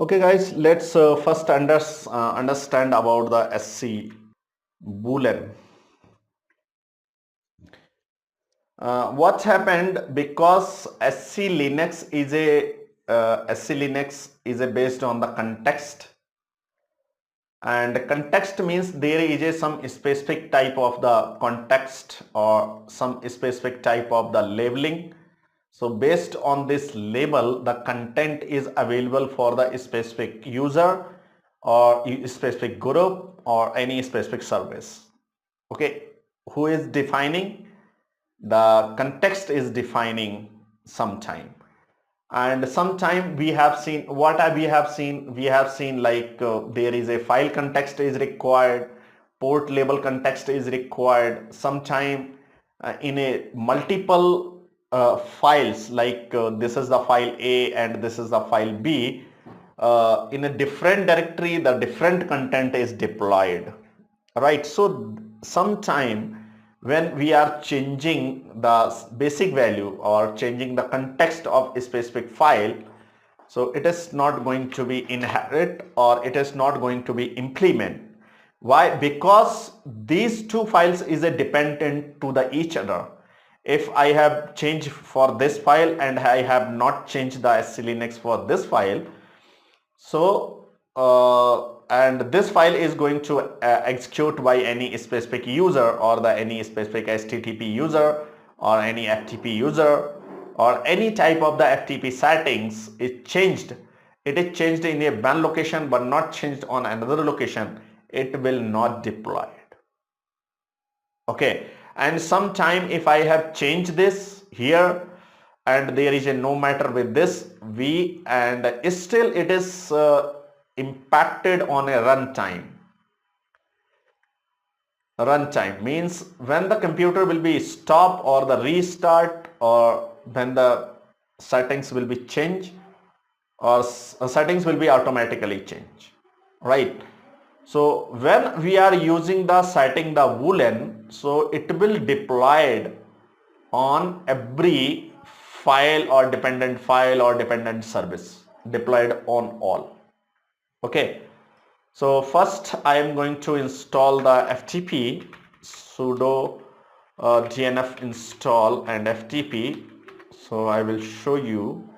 Okay guys, let's first understand about the SC Boolean. What happened because SC Linux is a based on the context, and context means there is some specific type of the context or some specific type of the labeling. So based on this label, the content is available for the specific user or specific group or any specific service. Okay, who is defining? The context is defining sometime. And sometime we have seen we have seen like there is a file context is required, port label context is required, sometime in a multiple files like this is the file A and this is the file B, in a different directory the different content is deployed, right? So sometime when we are changing the basic value or changing the context of a specific file, so it is not going to be inherit or it is not going to be implement. Why? Because these two files is a dependent to the each other. If I have changed for this file and I have not changed the SELinux for this file, so and this file is going to execute by any specific user or the any specific HTTP user or any FTP user or any type of the FTP settings is changed. It is changed in a one location but not changed on another location. It will not deploy it. Okay, and sometime if I have changed this here and there is a no matter with this v and still it is impacted on a runtime. Runtime means when the computer will be stop or the restart or when the settings will be changed or settings will be automatically changed, right? So when we are using the setting the Boolean, so it will deployed on every file or dependent service, deployed on all. Okay, so first I am going to install the FTP, sudo dnf install and FTP. So I will show you.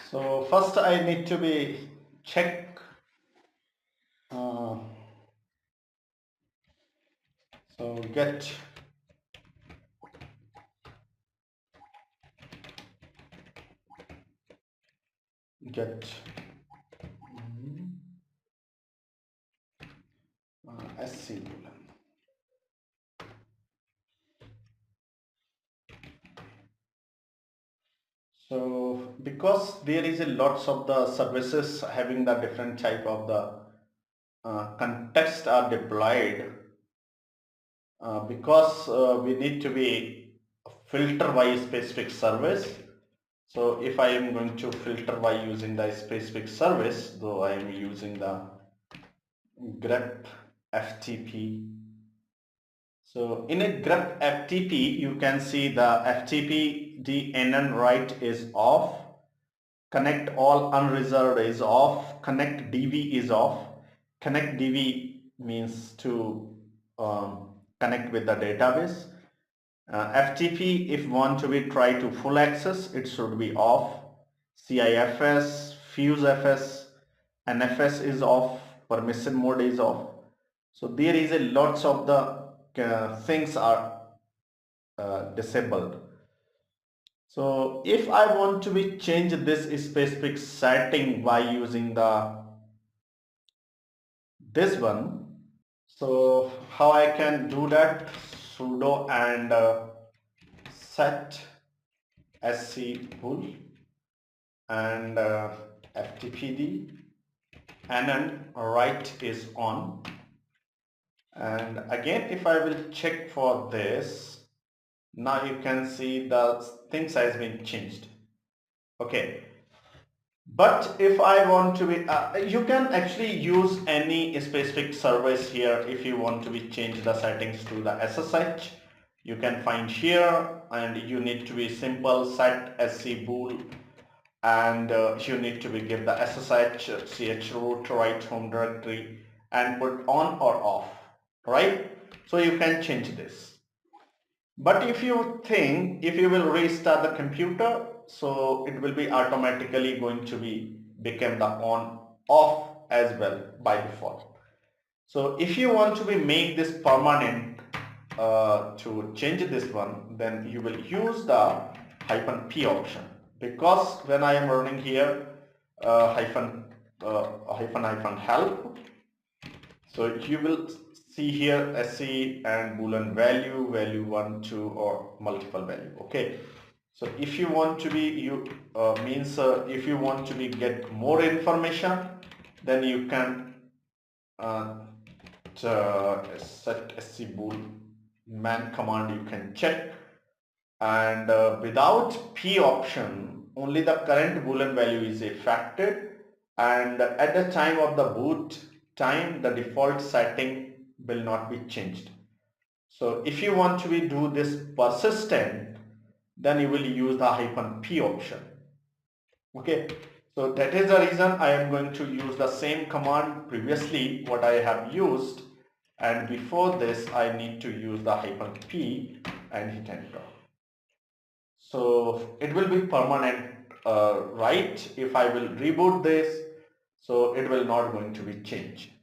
So first I need to be check so get SC Boolean. So because there is a lots of the services having the different type of the context are deployed, because we need to be filter by specific service. So if I am going to filter by using the specific service, though I am using the grep FTP. So in a grep FTP, you can see the FTP DNN write is off, connect all unreserved is off, connect DB is off. Connect DB means to connect with the database. FTP, if want to be try to full access, it should be off. CIFS, FuseFS, NFS is off, permission mode is off. So there is a lots of the things are disabled. So if I want to be change this specific setting by using this one, so how I can do that? Sudo and set setsebool and ftpd and then write is on, and again if I will check for this, now you can see the things has been changed. Okay, but if I want to be you can actually use any specific service here. If you want to be change the settings to the SSH, you can find here, and you need to be simple set sc bool and you need to be give the SSH root write home directory and put on or off, right? So you can change this. But if you think if you will restart the computer, so it will be automatically going to be become the on off as well by default. So if you want to be make this permanent to change this one, then you will use the -p option, because when I am running here hyphen help, so you will see here SE and Boolean value 1, 2 or multiple value. Okay, so if you want to be if you want to be get more information, then you can set setsebool man command you can check, and without p option only the current boolean value is affected, and at the time of the boot time the default setting will not be changed. So if you want to be do this persistent, then you will use the -p option. Okay, so that is the reason I am going to use the same command previously what I have used, and before this I need to use the -p and hit enter. So it will be permanent, right? If I will reboot this, so it will not going to be changed.